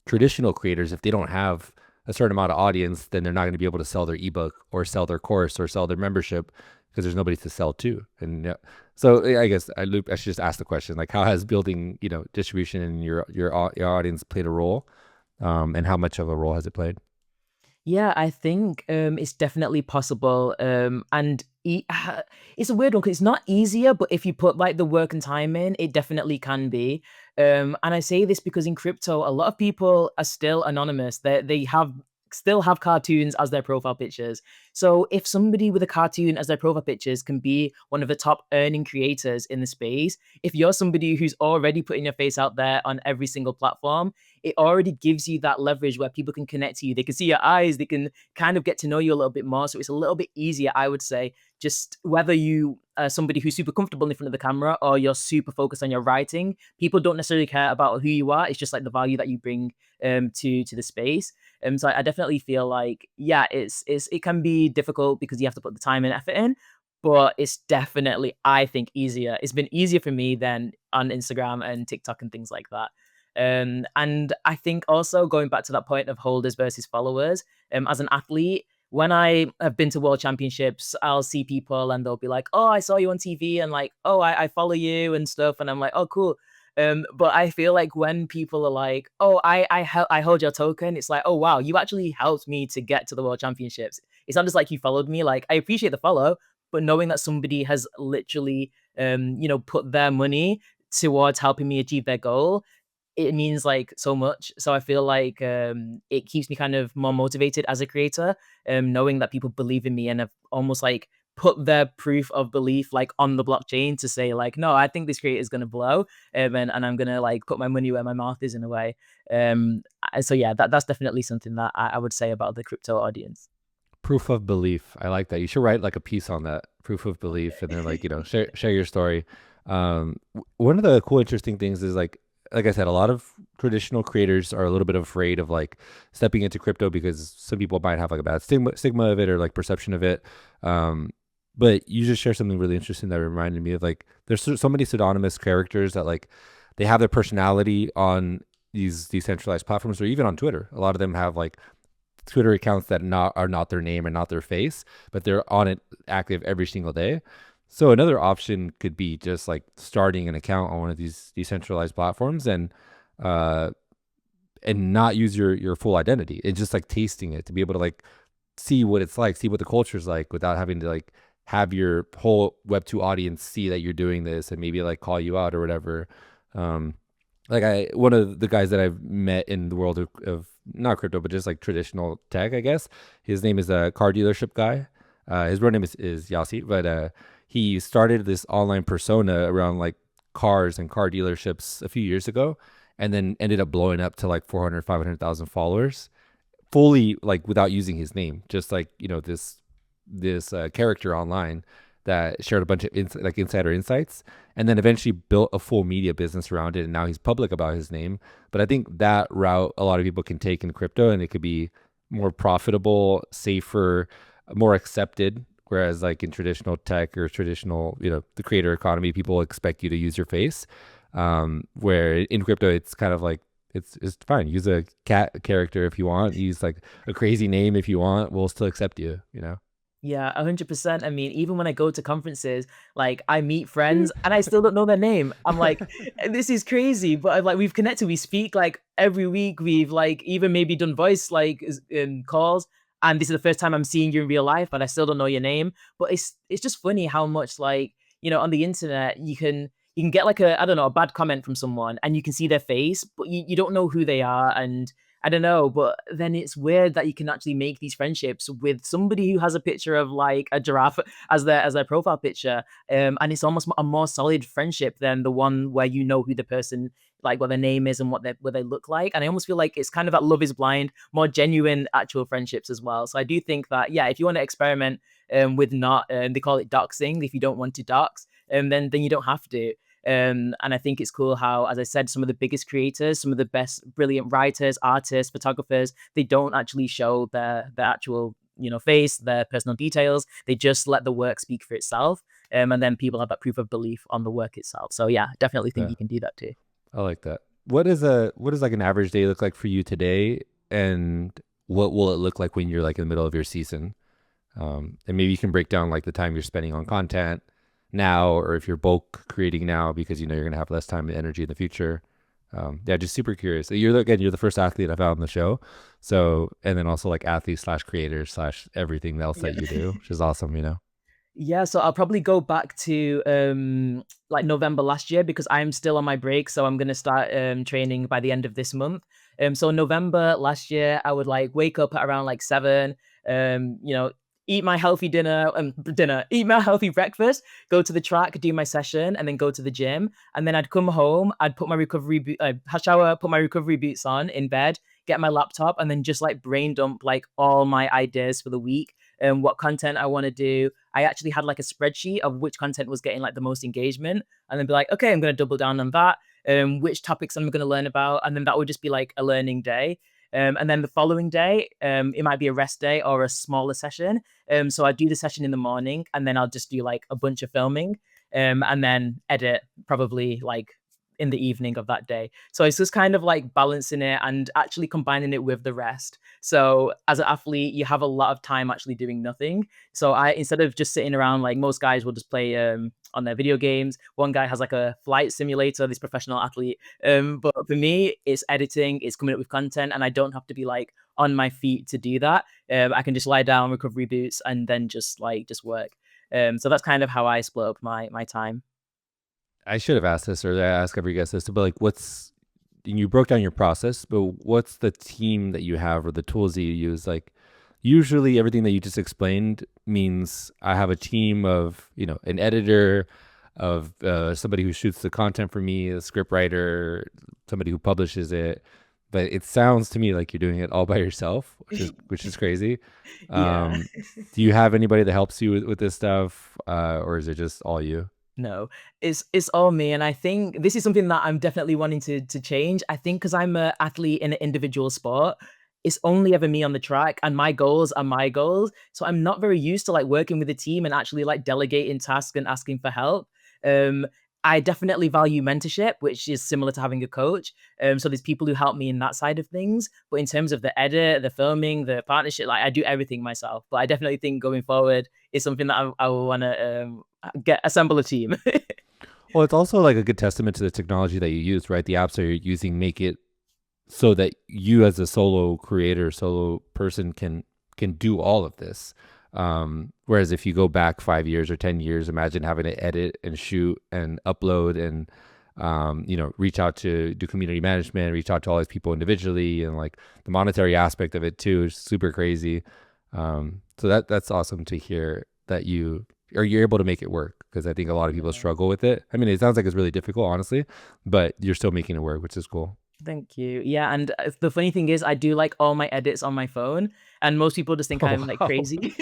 traditional creators, if they don't have a certain amount of audience, then they're not going to be able to sell their ebook or sell their course or sell their membership because there's nobody to sell to. And so I guess I should just ask the question, like, how has building, distribution in your audience played a role, and how much of a role has it played? Yeah, I think it's definitely possible. And it's a weird one because it's not easier, but if you put like the work and time in, it definitely can be. And I say this because in crypto, a lot of people are still anonymous. They have still have cartoons as their profile pictures. So if somebody with a cartoon as their profile pictures can be one of the top earning creators in the space, if you're somebody who's already putting your face out there on every single platform, it already gives you that leverage where people can connect to you. They can see your eyes, they can kind of get to know you a little bit more. So it's a little bit easier, I would say, just whether you are somebody who's super comfortable in front of the camera or you're super focused on your writing, people don't necessarily care about who you are. It's just like the value that you bring to the space. So I definitely feel like, yeah, it can be difficult because you have to put the time and effort in, but it's definitely, I think, easier. It's been easier for me than on Instagram and TikTok and things like that. And I think also going back to that point of holders versus followers, as an athlete, when I have been to world championships, I'll see people and they'll be like, "Oh, I saw you on TV," and like, "Oh, I follow you," and stuff, and I'm like, "Oh, cool." But I feel like when people are like, "Oh, I hold your token," it's like, "Oh, wow, you actually helped me to get to the world championships." It's not just like you followed me. Like I appreciate the follow, but knowing that somebody has literally, put their money towards helping me achieve their goal, it means like so much. So I feel like it keeps me kind of more motivated as a creator, knowing that people believe in me and have almost like put their proof of belief like on the blockchain to say like, no, I think this creator is gonna blow, and I'm gonna like put my money where my mouth is in a way. So yeah, that's definitely something that I would say about the crypto audience. Proof of belief. I like that. You should write like a piece on that. Proof of belief, and then like share your story. One of the cool, interesting things is like I said, a lot of traditional creators are a little bit afraid of like stepping into crypto because some people might have like a bad stigma of it or like perception of it. But you just shared something really interesting that reminded me of like there's so many pseudonymous characters that like they have their personality on these decentralized platforms or even on Twitter. A lot of them have like Twitter accounts that are not their name and not their face, but they're on it active every single day. So another option could be just like starting an account on one of these decentralized platforms uh and not use your full identity and just like tasting it to be able to like see what it's like, see what the culture is like without having to like have your whole Web2 audience see that you're doing this and maybe like call you out or whatever. Um, one of the guys that I've met in the world of not crypto but just like traditional tech, I guess his name is a car dealership guy. His real name is Yasi, but he started this online persona around like cars and car dealerships a few years ago, and then ended up blowing up to like 400 500,000 followers, fully like without using his name, just like this character online that shared a bunch of like insider insights, and then eventually built a full media business around it. And now he's public about his name. But I think that route a lot of people can take in crypto, and it could be more profitable, safer, more accepted. Whereas like in traditional tech or traditional, the creator economy, people expect you to use your face. Where in crypto, it's kind of like it's fine. Use a cat character if you want. Use like a crazy name if you want. We'll still accept you. Yeah, 100%. I mean, even when I go to conferences, like I meet friends and I still don't know their name. I'm like, this is crazy. But I'm like, we've connected, we speak like every week. We've like even maybe done voice like in calls. And this is the first time I'm seeing you in real life, but I still don't know your name. But it's just funny how much like, on the internet you can get like a, I don't know, a bad comment from someone and you can see their face, but you don't know who they are. And I don't know, but then it's weird that you can actually make these friendships with somebody who has a picture of like a giraffe as their profile picture, and it's almost a more solid friendship than the one where you know who the person, like what their name is and what they look like. And I almost feel like it's kind of that Love Is Blind, more genuine actual friendships as well. So I do think that, yeah, if you want to experiment with not, they call it doxing if you don't want to dox, then you don't have to. And I think it's cool how, as I said, some of the biggest creators, some of the best brilliant writers, artists, photographers, they don't actually show their actual face, their personal details. They just let the work speak for itself. And then people have that proof of belief on the work itself. So yeah, definitely think Yeah, you can do that too. I like that. What is like an average day look like for you today, and what will it look like when you're like in the middle of your season? And maybe you can break down like the time you're spending on content now, or if you're bulk creating now because you're gonna have less time and energy in the future. Yeah, just super curious. You're the first athlete I've had on the show, so, and then also like athlete slash creator slash everything else Yeah. that you do, which is awesome. Yeah, so I'll probably go back to like November last year because I'm still on my break. So I'm gonna start training by the end of this month. So November last year, I would like wake up at around like 7, eat my healthy eat my healthy breakfast, go to the track, do my session, and then go to the gym. And then I'd come home, I'd put my shower, put my recovery boots on in bed, get my laptop, and then just like brain dump like all my ideas for the week and what content I want to do. I actually had like a spreadsheet of which content was getting like the most engagement, and then be like, okay, I'm going to double down on that. Which topics I'm going to learn about, and then that would just be like a learning day. And then the following day, it might be a rest day or a smaller session. So I do the session in the morning, and then I'll just do like a bunch of filming, and then edit probably like in the evening of that day. So it's just kind of like balancing it and actually combining it with the rest. So as an athlete, you have a lot of time actually doing nothing. So I, instead of just sitting around, like most guys will just play on their video games. One guy has like a flight simulator, this professional athlete. But for me, it's editing, it's coming up with content, and I don't have to be like on my feet to do that. I can just lie down, recovery boots, and then just work. So that's kind of how I split up my time. I should have asked this, or I ask every guest this, but like, you broke down your process, but what's the team that you have or the tools that you use? Like, usually everything that you just explained means I have a team of, an editor, of somebody who shoots the content for me, a script writer, somebody who publishes it. But it sounds to me like you're doing it all by yourself, which is crazy. Yeah. Do you have anybody that helps you with this stuff, or is it just all you? No, it's all me, and I think this is something that I'm definitely wanting to change. I think because I'm an athlete in an individual sport, it's only ever me on the track, and my goals are my goals. So I'm not very used to like working with a team and actually like delegating tasks and asking for help. Um, I definitely value mentorship, which is similar to having a coach. So there's people who help me in that side of things. But in terms of the edit, the filming, the partnership, like I do everything myself. But I definitely think going forward is something that I will want to assemble a team. Well, it's also like a good testament to the technology that you use, right? The apps that you're using make it so that you as a solo creator, solo person can do all of this. Whereas if you go back 5 years or 10 years, imagine having to edit and shoot and upload and, reach out to do community management, reach out to all these people individually, and like the monetary aspect of it too is super crazy. So that's awesome to hear that you're able to make it work, because I think a lot of people Yeah. struggle with it. I mean, it sounds like it's really difficult, honestly, but you're still making it work, which is cool. Thank you. Yeah, and the funny thing is, I do like all my edits on my phone, and most people just think Oh, I'm like wow. crazy.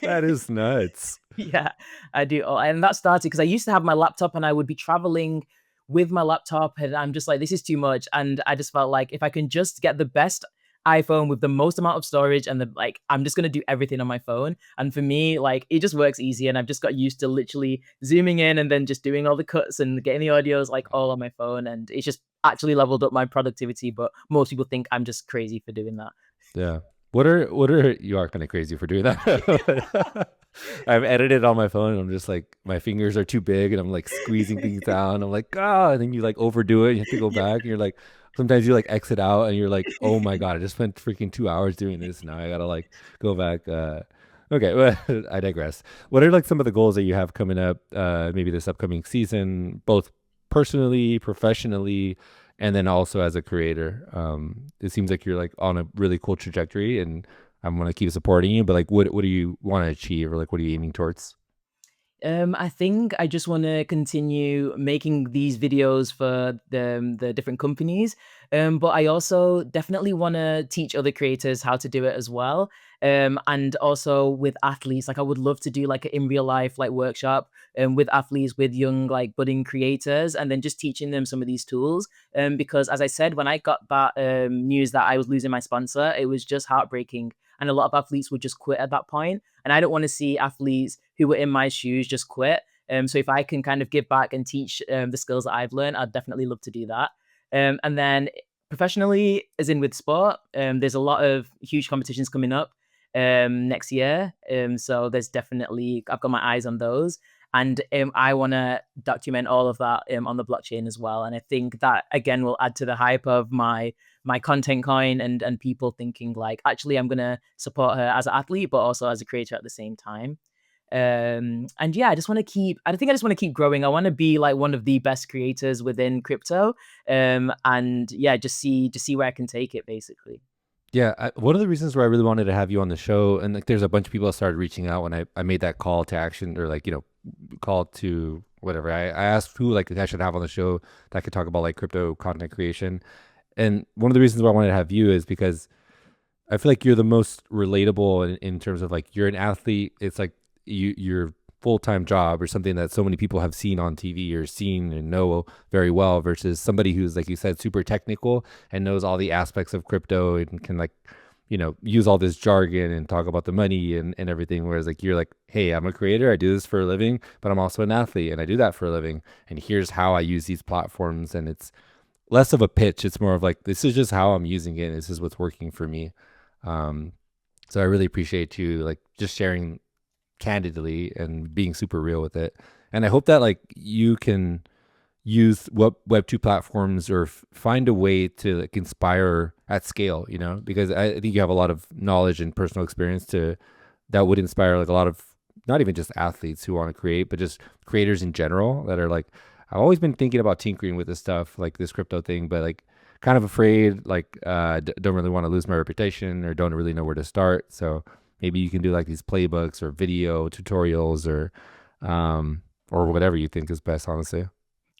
That is nuts. Yeah, I do. And that started because I used to have my laptop and I would be traveling with my laptop, and I'm just like, this is too much. And I just felt like if I can just get the best iPhone with the most amount of storage and I'm just gonna do everything on my phone. And for me, like it just works easy, and I've just got used to literally zooming in and then just doing all the cuts and getting the audios like all on my phone, and it's just actually leveled up my productivity. But most people think I'm just crazy for doing that. Yeah. What are you are kind of crazy for doing that. I've edited on my phone and I'm just like, my fingers are too big and I'm like squeezing things down. I'm like, and then you like overdo it. You have to go back and you're like, sometimes you like exit out and you're like, oh my God, I just spent freaking 2 hours doing this. Now I gotta like go back. Okay, well, I digress. What are like some of the goals that you have coming up, maybe this upcoming season, both personally, professionally, and then also as a creator? It seems like you're like on a really cool trajectory, and I'm gonna keep supporting you. But like, what do you want to achieve, or like, what are you aiming towards? I think I just want to continue making these videos for the different companies. But I also definitely want to teach other creators how to do it as well. And also with athletes, like I would love to do like an in real life like workshop with athletes, with young like budding creators, and then just teaching them some of these tools. Because as I said, when I got that news that I was losing my sponsor, it was just heartbreaking, and a lot of athletes would just quit at that point. And I don't want to see athletes who were in my shoes just quit. So if I can kind of give back and teach the skills that I've learned, I'd definitely love to do that. And then professionally, as in with sport, there's a lot of huge competitions coming up next year. So there's definitely, I've got my eyes on those. And I want to document all of that on the blockchain as well. And I think that again will add to the hype of my content coin, and people thinking like, actually, I'm gonna support her as an athlete, but also as a creator at the same time. And yeah, I think I just want to keep growing. I want to be like one of the best creators within crypto. And yeah, just see where I can take it basically. Yeah, one of the reasons why I really wanted to have you on the show, and like, there's a bunch of people that started reaching out when I made that call to action, or like, call to whatever. I asked who like I should have on the show that could talk about like crypto content creation, and one of the reasons why I wanted to have you is because I feel like you're the most relatable in terms of like, you're an athlete. It's like your full-time job or something that so many people have seen on TV or seen and know very well, versus somebody who's, like you said, super technical and knows all the aspects of crypto and can like, use all this jargon and talk about the money and everything. Whereas like, you're like, hey, I'm a creator. I do this for a living, but I'm also an athlete and I do that for a living. And here's how I use these platforms. And it's less of a pitch. It's more of like, this is just how I'm using it. And this is what's working for me. So I really appreciate you like just sharing candidly and being super real with it. And I hope that like you can use Web2 platforms or find a way to like inspire at scale, because I think you have a lot of knowledge and personal experience that would inspire like a lot of, not even just athletes who want to create, but just creators in general that are like, I've always been thinking about tinkering with this stuff, like this crypto thing, but like kind of afraid, like don't really want to lose my reputation or don't really know where to start. So maybe you can do like these playbooks or video tutorials or whatever you think is best, honestly.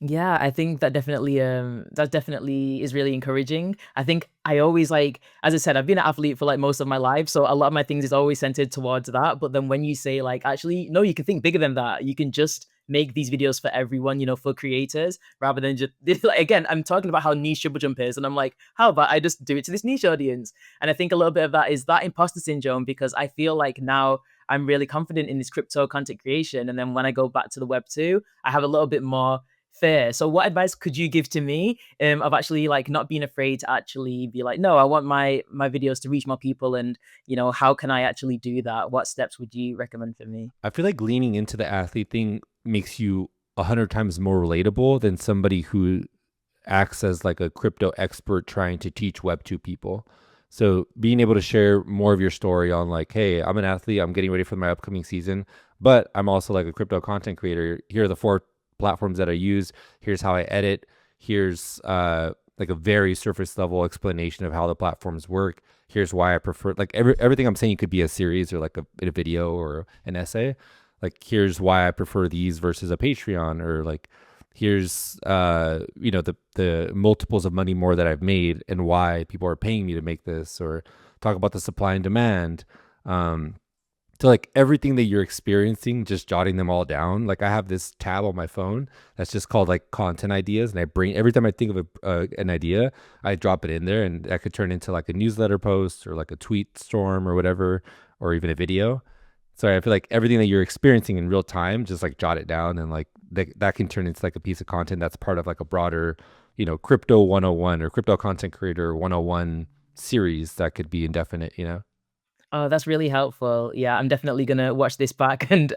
Yeah, I think that definitely is really encouraging. I think I always like, as I said, I've been an athlete for like most of my life, so a lot of my things is always centered towards that. But then when you say like, actually, no, you can think bigger than that. You can just make these videos for everyone, for creators, rather than just like, again, I'm talking about how niche triple jump is, and I'm like, how about I just do it to this niche audience? And I think a little bit of that is that imposter syndrome, because I feel like now I'm really confident in this crypto content creation, and then when I go back to the web 2, I have a little bit more fair. So what advice could you give to me of actually like not being afraid to actually be like, no, I want my videos to reach more people, and how can I actually do that? What steps would you recommend for me? I feel like leaning into the athlete thing makes you 100 times more relatable than somebody who acts as like a crypto expert trying to teach Web2 people. So being able to share more of your story on like, hey, I'm an athlete, I'm getting ready for my upcoming season, but I'm also like a crypto content creator. Here are the 4 platforms that I use. Here's how I edit. Here's like a very surface level explanation of how the platforms work. Here's why I prefer, like everything I'm saying could be a series or like a video or an essay. Like, here's why I prefer these versus a Patreon, or like, here's the multiples of money more that I've made and why people are paying me to make this, or talk about the supply and demand. To like everything that you're experiencing, just jotting them all down. Like, I have this tab on my phone that's just called like content ideas, and I bring, every time I think of an idea, I drop it in there, and that could turn into like a newsletter post or like a tweet storm or whatever, or even a video. So I feel like everything that you're experiencing in real time, just like jot it down, and like that can turn into like a piece of content that's part of like a broader, crypto 101 or crypto content creator 101 series that could be indefinite. Oh, that's really helpful. Yeah, I'm definitely gonna watch this back and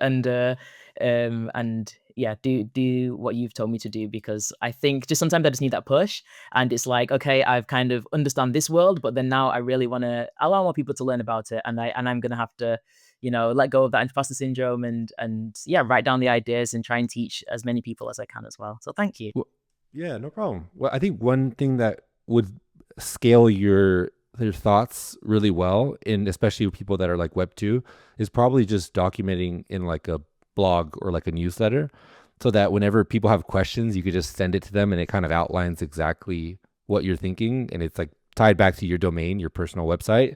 yeah, do what you've told me to do, because I think just sometimes I just need that push, and it's like, okay, I've kind of understand this world, but then now I really want to allow more people to learn about it, and I'm gonna have to, let go of that imposter syndrome, and yeah, write down the ideas and try and teach as many people as I can as well. So thank you. Well, yeah, no problem. Well, I think one thing that would scale your thoughts really well, in especially with people that are like web 2, is probably just documenting in like a blog or like a newsletter, so that whenever people have questions, you could just send it to them and it kind of outlines exactly what you're thinking, and it's like tied back to your domain, your personal website.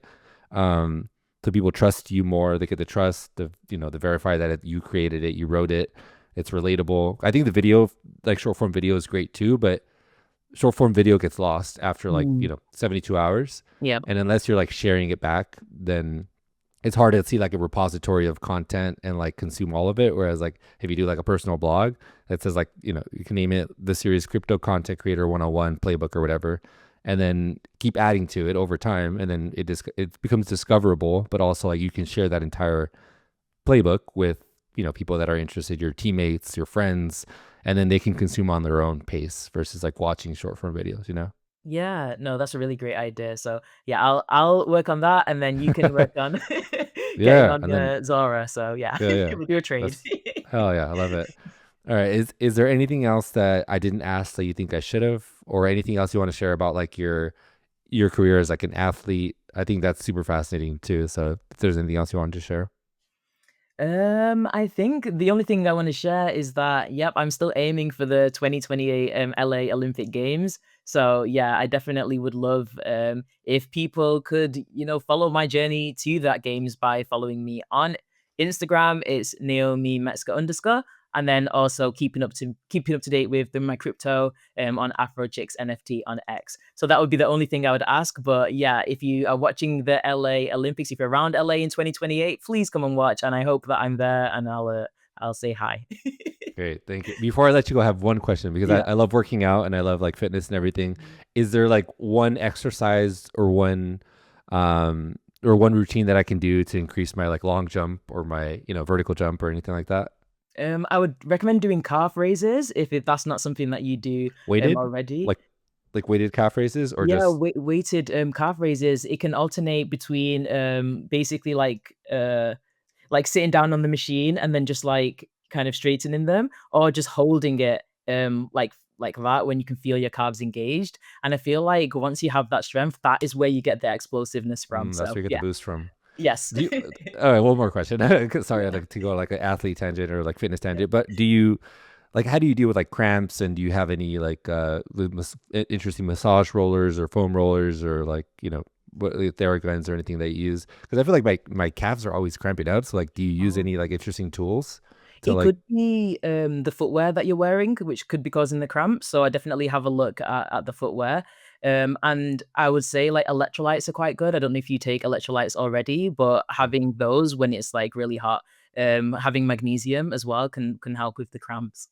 so people trust you more. They get the trust, the verify that you created it, you wrote it, it's relatable. I think the video, like short form video, is great too, but short form video gets lost after like Mm. 72 hours, Yeah. and unless you're like sharing it back, then it's hard to see like a repository of content and like consume all of it. Whereas like if you do like a personal blog that says like, you can name it the series Crypto Content Creator 101 Playbook or whatever, and then keep adding to it over time, and then it becomes discoverable, but also like you can share that entire playbook with people that are interested, your teammates, your friends, and then they can consume on their own pace versus like watching short form videos. Yeah, no, that's a really great idea. So yeah, I'll work on that, and then you can work on getting Yeah, on and then Zora. So yeah, yeah, we'll do a trade. that's hell yeah, I love it. All right, is there anything else that I didn't ask that you think I should have, or anything else you want to share about like your career as like an athlete? I think that's super fascinating too. So if there's anything else you wanted to share. I think the only thing I want to share is that, yep, I'm still aiming for the 2028 LA Olympic Games. So yeah, I definitely would love if people could, follow my journey to that games by following me on Instagram. It's Naomi Metzger underscore, and then also keeping up to date with my crypto on AfroChicks NFT on X. So that would be the only thing I would ask. But yeah, if you are watching the LA Olympics, if you're around LA in 2028, please come and watch. And I hope that I'm there, and I'll say hi. Great, thank you. Before I let you go, I have one question because I, Yeah. I love working out and I love like fitness and everything. Is there like one exercise or one routine that I can do to increase my like long jump or my vertical jump or anything like that? I would recommend doing calf raises if that's not something that you do Weighted, already. like weighted calf raises or Yeah, just weighted calf raises. It can alternate between basically like sitting down on the machine and then just like kind of straightening them, or just holding it like that when you can feel your calves engaged. And I feel like once you have that strength, that is where you get the explosiveness from. that's So where you get the yeah. boost from. Yes. Do you, all right, one more question. Sorry, I'd like to go like an athlete tangent or like fitness Yeah. tangent, but do you like how do you deal with like cramps, and do you have any like interesting massage rollers or foam rollers or like what Theraguns or anything that you use? Because I feel like my calves are always cramping up. So like, do you use any like interesting tools to It like? could be the footwear that you're wearing, which could be causing the cramps. So I definitely have a look at the footwear. And I would say like electrolytes are quite good. I don't know if you take electrolytes already, but having those when it's like really hot, having magnesium as well can help with the cramps.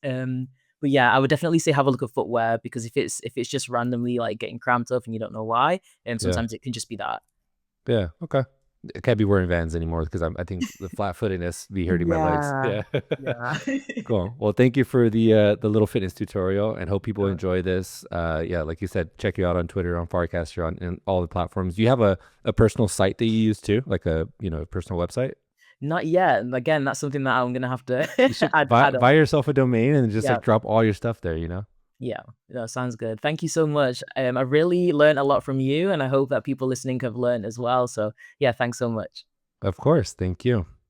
But yeah, I would definitely say have a look at footwear, because if it's just randomly like getting cramped up and you don't know why, Yeah, sometimes it can just be that. yeah, okay. I can't be wearing Vans anymore because I think the flat footedness be hurting my legs. Yeah, Yeah. yeah. Cool. Well, thank you for the little fitness tutorial, and hope people enjoy this. Yeah, like you said, check you out on Twitter, on Farcaster, on in all the platforms. Do you have a personal site that you use too, like a personal website? Not yet. And again, that's something that I'm gonna have to You should buy add buy on. yourself a domain and just Yeah, like drop all your stuff there. yeah. No, sounds good. Thank you so much. I really learned a lot from you, and I hope that people listening have learned as well. So yeah, thanks so much. Of course. Thank you.